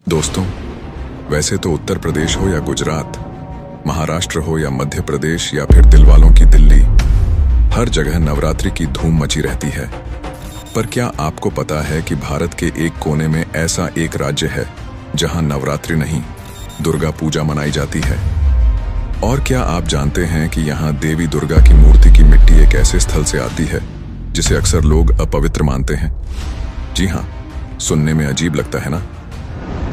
दोस्तों, वैसे तो उत्तर प्रदेश हो या गुजरात, महाराष्ट्र हो या मध्य प्रदेश या फिर दिलवालों की दिल्ली, हर जगह नवरात्रि की धूम मची रहती है। पर क्या आपको पता है कि भारत के एक कोने में ऐसा एक राज्य है जहां नवरात्रि नहीं, दुर्गा पूजा मनाई जाती है? और क्या आप जानते हैं कि यहाँ देवी दुर्गा की मूर्ति की मिट्टी एक ऐसे स्थल से आती है जिसे अक्सर लोग अपवित्र मानते हैं? जी हाँ, सुनने में अजीब लगता है ना,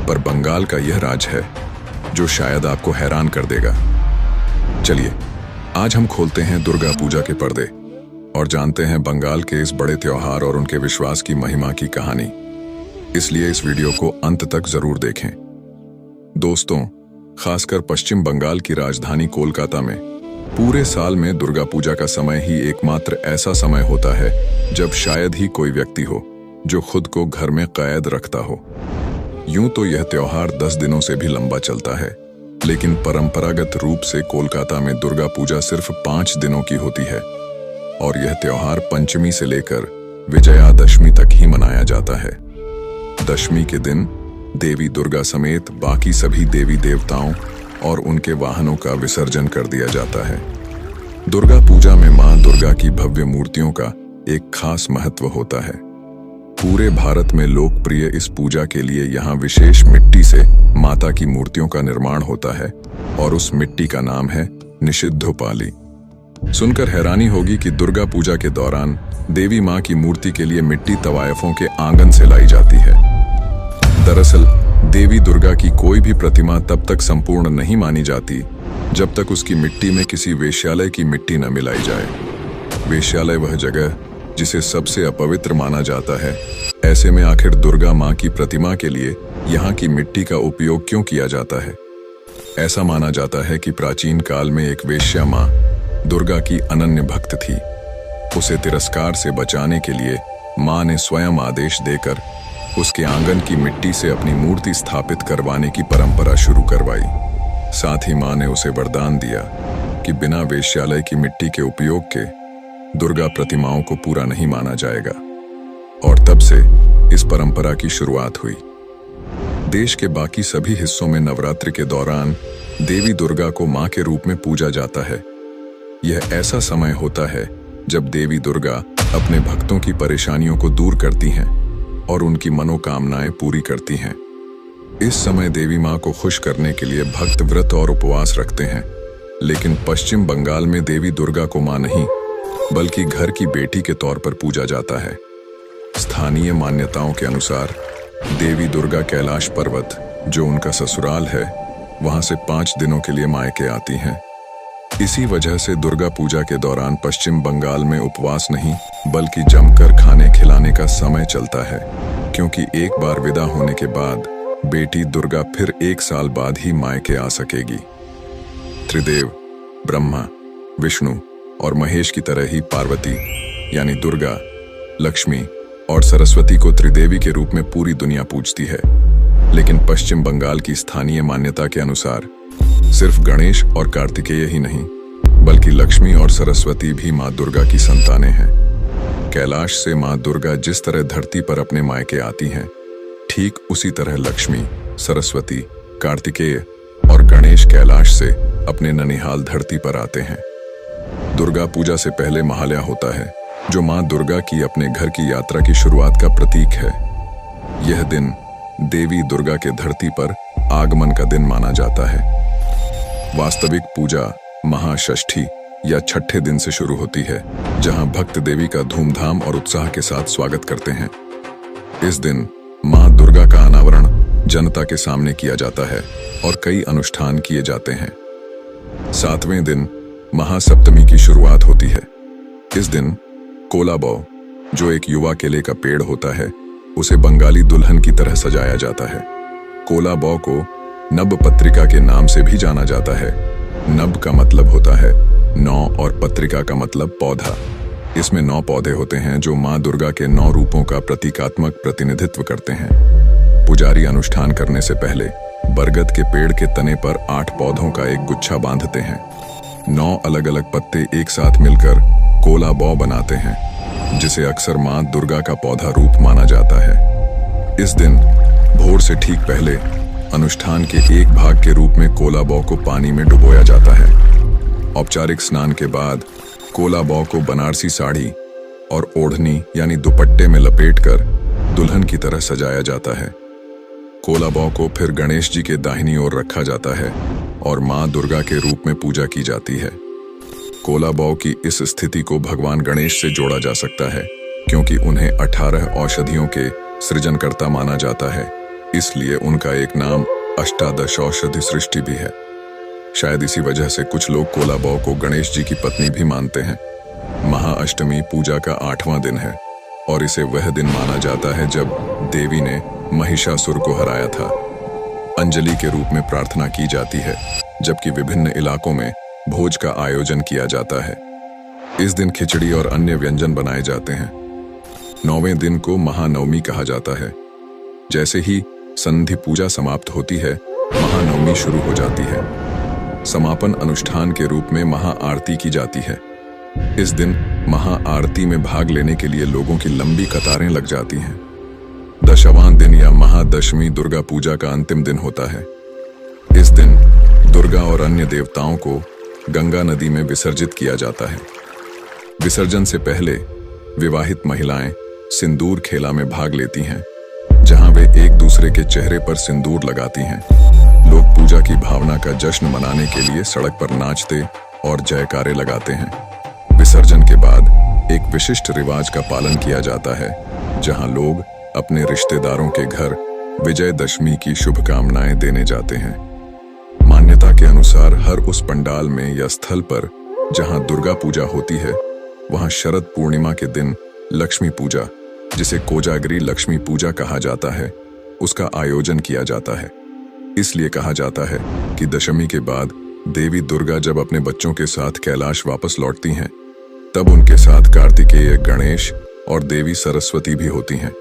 पर बंगाल का यह राज है जो शायद आपको हैरान कर देगा। चलिए, आज हम खोलते हैं दुर्गा पूजा के पर्दे और जानते हैं बंगाल के इस बड़े त्योहार और उनके विश्वास की महिमा की कहानी। इसलिए इस वीडियो को अंत तक जरूर देखें। दोस्तों, खासकर पश्चिम बंगाल की राजधानी कोलकाता में पूरे साल में दुर्गा पूजा का समय ही एकमात्र ऐसा समय होता है जब शायद ही कोई व्यक्ति हो जो खुद को घर में कैद रखता हो। यूं तो यह त्योहार 10 दिनों से भी लंबा चलता है, लेकिन परंपरागत रूप से कोलकाता में दुर्गा पूजा सिर्फ 5 दिनों की होती है और यह त्योहार पंचमी से लेकर विजयादशमी तक ही मनाया जाता है। दशमी के दिन देवी दुर्गा समेत बाकी सभी देवी देवताओं और उनके वाहनों का विसर्जन कर दिया जाता है। दुर्गा पूजा में मां दुर्गा की भव्य मूर्तियों का एक खास महत्व होता है। पूरे भारत में लोकप्रिय इस पूजा के लिए यहाँ विशेष मिट्टी से माता की मूर्तियों का निर्माण होता है और उस मिट्टी का नाम है निषिद्धोपाली। सुनकर हैरानी होगी कि दुर्गा पूजा के दौरान देवी मां की मूर्ति के लिए मिट्टी तवायफों के आंगन से लाई जाती है। दरअसल देवी दुर्गा की कोई भी प्रतिमा तब तक संपूर्ण नहीं मानी जाती जब तक उसकी मिट्टी में किसी वेश्यालय की मिट्टी न मिलाई जाए। वेश्यालय वह जगह जिसे सबसे अपवित्र माना जाता है। ऐसे में आखिर दुर्गा मां की प्रतिमा के लिए यहाँ की मिट्टी का उपयोग क्यों किया जाता है? ऐसा माना जाता है कि प्राचीन काल में एक वेश्या मां दुर्गा की अनन्य भक्त थी। उसे तिरस्कार से बचाने के लिए मां ने स्वयं आदेश देकर उसके आंगन की मिट्टी से अपनी मूर्ति स्थापित करवाने की परंपरा शुरू करवाई। साथ ही मां ने उसे वरदान दिया कि बिना वेश्यालय की मिट्टी के उपयोग के दुर्गा प्रतिमाओं को पूरा नहीं माना जाएगा, और तब से इस परंपरा की शुरुआत हुई। देश के बाकी सभी हिस्सों में नवरात्रि के दौरान देवी दुर्गा को मां के रूप में पूजा जाता है। यह ऐसा समय होता है जब देवी दुर्गा अपने भक्तों की परेशानियों को दूर करती हैं और उनकी मनोकामनाएं पूरी करती हैं। इस समय देवी मां को खुश करने के लिए भक्त व्रत और उपवास रखते हैं। लेकिन पश्चिम बंगाल में देवी दुर्गा को मां नहीं बल्कि घर की बेटी के तौर पर पूजा जाता है। स्थानीय मान्यताओं के अनुसार देवी दुर्गा कैलाश पर्वत, जो उनका ससुराल है, वहां से 5 दिनों के लिए मायके आती हैं। इसी वजह से दुर्गा पूजा के दौरान पश्चिम बंगाल में उपवास नहीं बल्कि जमकर खाने खिलाने का समय चलता है, क्योंकि एक बार विदा होने के बाद बेटी दुर्गा फिर 1 साल बाद ही मायके आ सकेगी। त्रिदेव ब्रह्मा, विष्णु और महेश की तरह ही पार्वती यानी दुर्गा, लक्ष्मी और सरस्वती को त्रिदेवी के रूप में पूरी दुनिया पूजती है। लेकिन पश्चिम बंगाल की स्थानीय मान्यता के अनुसार सिर्फ गणेश और कार्तिकेय ही नहीं बल्कि लक्ष्मी और सरस्वती भी मां दुर्गा की संतानें हैं। कैलाश से मां दुर्गा जिस तरह धरती पर अपने मायके आती हैं, ठीक उसी तरह लक्ष्मी, सरस्वती, कार्तिकेय और गणेश कैलाश से अपने ननिहाल धरती पर आते हैं। दुर्गा पूजा से पहले महालया होता है, जो मां दुर्गा की अपने घर की यात्रा की शुरुआत का प्रतीक है। यह दिन देवी दुर्गा के धरती पर आगमन का दिन माना जाता है। वास्तविक पूजा महाषष्ठी या छठे दिन से शुरू होती है, जहां भक्त देवी का धूमधाम और उत्साह के साथ स्वागत करते हैं। इस दिन मां दुर्गा का अनावरण जनता के सामने किया जाता है और कई अनुष्ठान किए जाते हैं। 7वें दिन महासप्तमी की शुरुआत होती है। इस दिन कोलाबौ, जो एक युवा केले का पेड़ होता है, उसे बंगाली दुल्हन की तरह सजाया जाता है। कोलाबौ को नब पत्रिका के नाम से भी जाना जाता है। नब का मतलब होता है 9 और पत्रिका का मतलब पौधा। इसमें 9 पौधे होते हैं जो मां दुर्गा के 9 रूपों का प्रतीकात्मक प्रतिनिधित्व करते हैं। पुजारी अनुष्ठान करने से पहले बरगद के पेड़ के तने पर 8 पौधों का एक गुच्छा बांधते हैं। 9 अलग अलग पत्ते एक साथ मिलकर कोलाबौ बनाते हैं, जिसे अक्सर मां दुर्गा का पौधा रूप माना जाता है। इस दिन भोर से ठीक पहले अनुष्ठान के एक भाग के रूप में कोलाबौ को पानी में डुबोया जाता है। औपचारिक स्नान के बाद कोलाबौ को बनारसी साड़ी और ओढ़नी यानी दुपट्टे में लपेटकर दुल्हन की तरह सजाया जाता है। कोलाबौ को फिर गणेश जी के दाहिनी ओर रखा जाता है और मां दुर्गा के रूप में पूजा की जाती है। कोलाबौ की इस स्थिति को भगवान गणेश से जोड़ा जा सकता है, क्योंकि उन्हें 18 औषधियों के सृजनकर्ता माना जाता है, इसलिए उनका एक नाम अष्टादश औषधि सृष्टि भी है। शायद इसी वजह से कुछ लोग कोलाबौ को गणेश जी की पत्नी भी मानते हैं। महाअष्टमी पूजा का 8वां दिन है और इसे वह दिन माना जाता है जब देवी ने महिषासुर को हराया था। अंजलि के रूप में प्रार्थना की जाती है, जबकि विभिन्न इलाकों में भोज का आयोजन किया जाता है। इस दिन खिचड़ी और अन्य व्यंजन बनाए जाते हैं। 9वें दिन को महानवमी कहा जाता है। जैसे ही संधि पूजा समाप्त होती है, महानवमी शुरू हो जाती है। समापन अनुष्ठान के रूप में महाआरती की जाती है। इस दिन महाआरती में भाग लेने के लिए लोगों की लंबी कतारें लग जाती हैं। दशवां दिन या महादशमी दुर्गा पूजा का अंतिम दिन होता है। इस दिन दुर्गा और अन्य देवताओं को गंगा नदी में विसर्जित किया जाता है। विसर्जन से पहले विवाहित महिलाएं सिंदूर खेला में भाग लेती हैं, जहां वे एक दूसरे के चेहरे पर सिंदूर लगाती हैं। लोग पूजा की भावना का जश्न मनाने के लिए सड़क पर नाचते और जयकारे लगाते हैं। विसर्जन के बाद एक विशिष्ट रिवाज का पालन किया जाता है, जहां लोग अपने रिश्तेदारों के घर विजयदशमी की शुभकामनाएं देने जाते हैं। मान्यता के अनुसार हर उस पंडाल में या स्थल पर जहां दुर्गा पूजा होती है, वहां शरद पूर्णिमा के दिन लक्ष्मी पूजा, जिसे कोजागरी लक्ष्मी पूजा कहा जाता है, उसका आयोजन किया जाता है। इसलिए कहा जाता है कि दशमी के बाद देवी दुर्गा जब अपने बच्चों के साथ कैलाश वापस लौटती हैं, तब उनके साथ कार्तिकेय, गणेश और देवी सरस्वती भी होती हैं।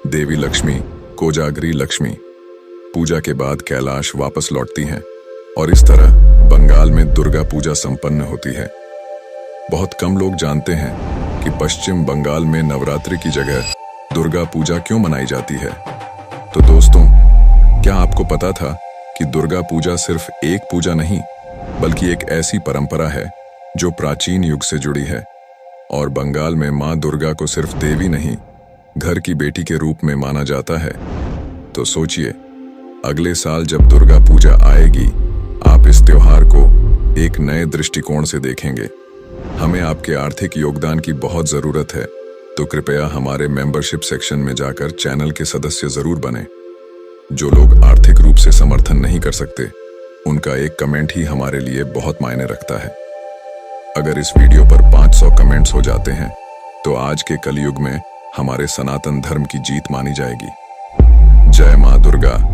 देवी लक्ष्मी कोजागरी लक्ष्मी पूजा के बाद कैलाश वापस लौटती हैं और इस तरह बंगाल में दुर्गा पूजा संपन्न होती है। बहुत कम लोग जानते हैं कि पश्चिम बंगाल में नवरात्रि की जगह दुर्गा पूजा क्यों मनाई जाती है। तो दोस्तों, क्या आपको पता था कि दुर्गा पूजा सिर्फ एक पूजा नहीं, बल्कि एक ऐसी परंपरा है जो प्राचीन युग से जुड़ी है और बंगाल में मां दुर्गा को सिर्फ देवी नहीं, घर की बेटी के रूप में माना जाता है। तो सोचिए, अगले साल जब दुर्गा पूजा आएगी, आप इस त्योहार को एक नए दृष्टिकोण से देखेंगे। हमें आपके आर्थिक योगदान की बहुत जरूरत है, तो कृपया हमारे मेंबरशिप सेक्शन में जाकर चैनल के सदस्य जरूर बने। जो लोग आर्थिक रूप से समर्थन नहीं कर सकते, उनका एक कमेंट ही हमारे लिए बहुत मायने रखता है। अगर इस वीडियो पर 500 कमेंट्स हो जाते हैं, तो आज के कलयुग में हमारे सनातन धर्म की जीत मानी जाएगी। जय मां दुर्गा।